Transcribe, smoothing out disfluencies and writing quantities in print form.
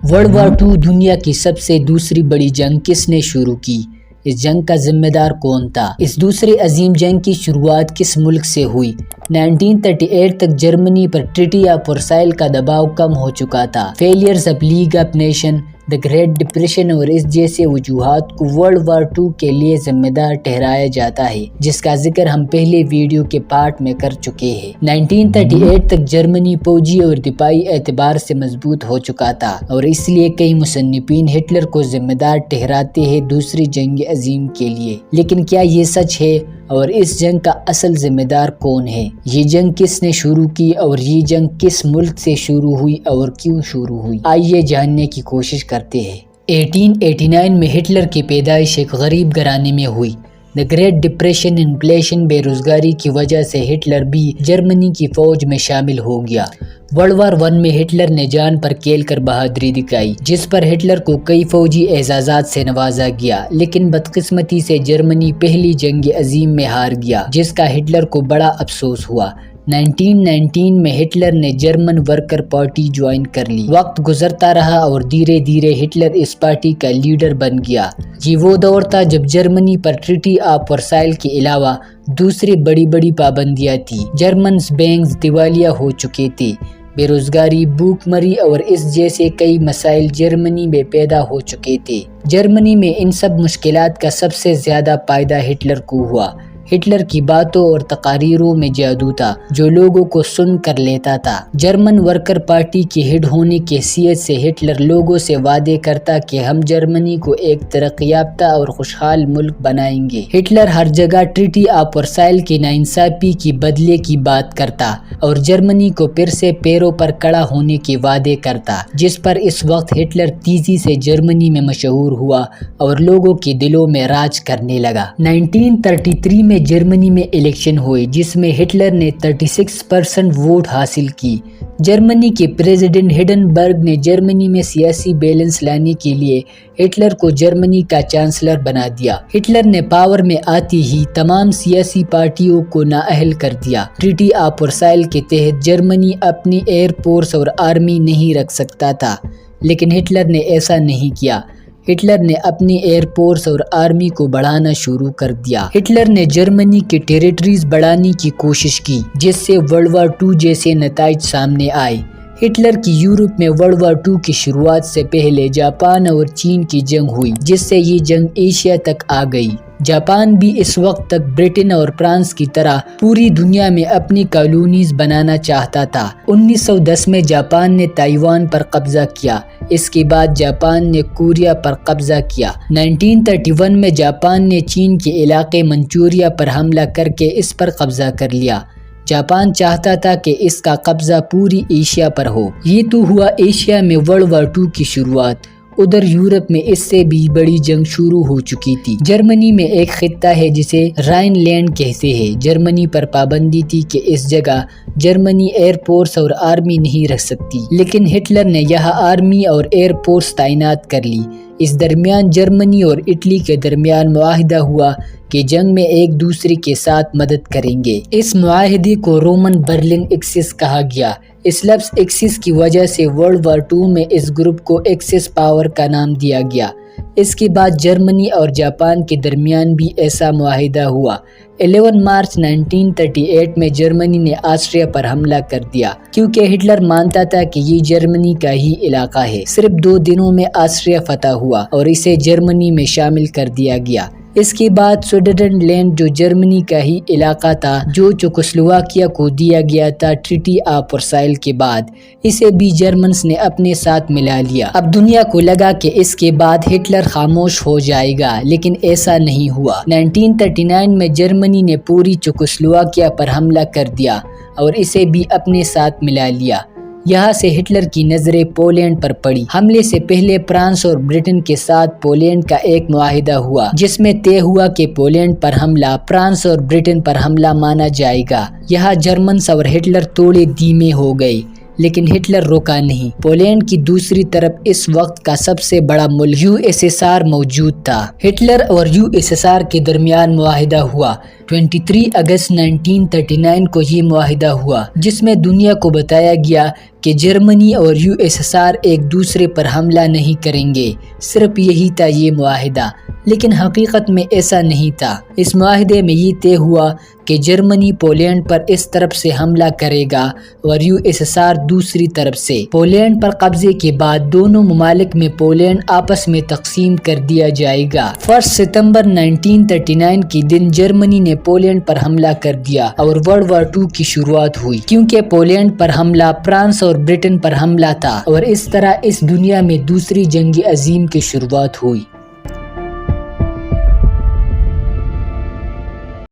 World war II दुनिया की सबसे दूसरी बड़ी जंग किसने शुरू की? इस जंग का जिम्मेदार कौन था? इस दूसरे अजीम जंग की शुरुआत किस मुल्क से हुई? 1938 तक जर्मनी पर ट्रीटी ऑफ वर्साइल का दबाव कम हो चुका था। Failures of league of nation, the great depression और इस जैसे वजूहात को वर्ल्ड वार II के लिए जिम्मेदार ठहराया जाता है, जिसका जिक्र हम पहले वीडियो के पार्ट में कर चुके हैं। 1938 तक जर्मनी फौजी और दिफाई एतबार से मजबूत हो चुका था और इसलिए कई मुसन्निफीन हिटलर को जिम्मेदार ठहराते हैं दूसरी जंग अजीम के लिए। लेकिन क्या ये सच है और इस जंग का असल जिम्मेदार कौन है? ये जंग किसने शुरू की और ये जंग किस मुल्क से शुरू हुई और क्यों शुरू हुई? आइए जानने की कोशिश करते हैं। 1889 में हिटलर की पैदाइश एक गरीब घराने में हुई। द ग्रेट डिप्रेशन, इन्फ्लेशन, बेरोजगारी की वजह से हिटलर भी जर्मनी की फौज में शामिल हो गया। वर्ल्ड वार I में हिटलर ने जान पर खेल कर बहादुरी दिखाई, जिस पर हिटलर को कई फौजी एजाजात से नवाजा गया। लेकिन बदकिस्मती से जर्मनी पहली जंग अजीम में हार गया, जिसका हिटलर को बड़ा अफसोस हुआ। 1919 में हिटलर ने जर्मन वर्कर पार्टी ज्वाइन कर ली। वक्त गुजरता रहा और धीरे धीरे हिटलर इस पार्टी का लीडर बन गया। ये वो दौर था जब जर्मनी पर ट्रीटी ऑफ वर्साइल के अलावा दूसरी बड़ी बड़ी पाबंदियां थी। जर्मन बैंक्स दिवालिया हो चुके थे। बेरोजगारी, भूखमरी और इस जैसे कई मसाइल जर्मनी में पैदा हो चुके थे। जर्मनी में इन सब मुश्किलात का सबसे ज्यादा फायदा हिटलर को हुआ। हिटलर की बातों और तकारीरों में जादू था जो लोगों को सुन कर लेता था। जर्मन वर्कर पार्टी के हेड होने की हैसियत से हिटलर लोगों से वादे करता कि हम जर्मनी को एक तरक्की याफ्ता और खुशहाल मुल्क बनाएंगे। हिटलर हर जगह ट्रीटी ऑफ वर्साइल की नाइंसाफी की बदले की बात करता और जर्मनी को फिर से पैरों पर खड़ा होने के वादे करता, जिस पर इस वक्त हिटलर तेजी से जर्मनी में मशहूर हुआ और लोगों के दिलों में राज करने लगा। 1933 में जर्मनी में इलेक्शन हुए, जिसमें हिटलर ने 36% वोट हासिल की। जर्मनी के प्रेसिडेंट हिंडनबर्ग ने जर्मनी में सियासी बैलेंस लाने के लिए हिटलर को जर्मनी का चांसलर बना दिया। हिटलर ने पावर में आते ही तमाम सियासी पार्टियों को नाअहल कर दिया। ट्रीटी ऑफ वर्साइल के तहत जर्मनी अपनी एयर फोर्स और आर्मी नहीं रख सकता था, लेकिन हिटलर ने ऐसा नहीं किया। हिटलर ने अपनी एयर फोर्स और आर्मी को बढ़ाना शुरू कर दिया। हिटलर ने जर्मनी के टेरिटरीज बढ़ाने की कोशिश की, जिससे वर्ल्ड वार II जैसे नताइज सामने आए। हिटलर की यूरोप में वर्ल्ड वार II की शुरुआत से पहले जापान और चीन की जंग हुई, जिससे ये जंग एशिया तक आ गई। जापान भी इस वक्त तक ब्रिटेन और फ्रांस की तरह पूरी दुनिया में अपनी कॉलोनीज बनाना चाहता था। 1910 में जापान ने ताइवान पर कब्जा किया। इसके बाद जापान ने कोरिया पर कब्जा किया। 1931 में जापान ने चीन के इलाके मंचूरिया पर हमला करके इस पर कब्जा कर लिया। जापान चाहता था कि इसका कब्जा पूरी एशिया पर हो। ये तो हुआ एशिया में वर्ल्ड वार II की शुरुआत। उधर यूरोप में इससे भी बड़ी जंग शुरू हो चुकी थी। जर्मनी में एक खित्ता है जिसे राइनलैंड कहते हैं। जर्मनी पर पाबंदी थी कि इस जगह जर्मनी एयर फोर्स और आर्मी नहीं रख सकती, लेकिन हिटलर ने यहाँ आर्मी और एयर फोर्स तैनात कर ली। इस दरमियान जर्मनी और इटली के दरमियान मुआहिदा हुआ कि जंग में एक दूसरे के साथ मदद करेंगे। इस मुआहिदे को रोमन बर्लिन एक्सिस कहा गया। इस लफ्ज़ एक्सिस की वजह से वर्ल्ड वार II में इस ग्रुप को एक्सिस पावर का नाम दिया गया। इसके बाद जर्मनी और जापान के दरमियान भी ऐसा मुआहिदा हुआ। 11 मार्च 1938 में जर्मनी ने ऑस्ट्रिया पर हमला कर दिया, क्योंकि हिटलर मानता था कि ये जर्मनी का ही इलाका है। सिर्फ 2 दिनों में ऑस्ट्रिया फतह हुआ और इसे जर्मनी में शामिल कर दिया गया। इसके बाद सुडरलैंड, जो जर्मनी का ही इलाका था, जो चेकोस्लोवाकिया को दिया गया था ट्रीटी ऑफ वर्साइल के बाद, इसे भी जर्मन्स ने अपने साथ मिला लिया। अब दुनिया को लगा कि इसके बाद हिटलर खामोश हो जाएगा, लेकिन ऐसा नहीं हुआ। 1939 में जर्मनी ने पूरी चेकोस्लोवाकिया पर हमला कर दिया और इसे भी अपने साथ मिला लिया। यहाँ से हिटलर की नजरें पोलैंड पर पड़ी। हमले से पहले फ्रांस और ब्रिटेन के साथ पोलैंड का एक मुआहिदा हुआ, जिसमें तय हुआ कि पोलैंड पर हमला फ्रांस और ब्रिटेन पर हमला माना जाएगा। यहाँ जर्मन्स और हिटलर थोड़े धीमे हो गए। لیکن ہٹلر روکا نہیں۔ پولینڈ کی دوسری طرف اس وقت کا سب سے بڑا ملک USSR موجود تھا۔ ہٹلر اور USSR کے درمیان معاہدہ ہوا۔ 23 اگست 1939 کو یہ معاہدہ ہوا، جس میں دنیا کو بتایا گیا کہ جرمنی اور USSR ایک دوسرے پر حملہ نہیں کریں گے۔ صرف یہی تھا یہ معاہدہ، لیکن حقیقت میں ایسا نہیں تھا۔ اس معاہدے میں یہ طے ہوا کہ جرمنی پولینڈ پر اس طرف سے حملہ کرے گا اور USSR دوسری طرف سے۔ پولینڈ پر قبضے کے بعد دونوں ممالک میں پولینڈ آپس میں تقسیم کر دیا جائے گا۔ 1 ستمبر 1939 کے دن جرمنی نے پولینڈ پر حملہ کر دیا اور ورلڈ وار 2 کی شروعات ہوئی، کیونکہ پولینڈ پر حملہ فرانس اور برٹن پر حملہ تھا، اور اس طرح اس دنیا میں دوسری جنگ عظیم کی شروعات ہوئی۔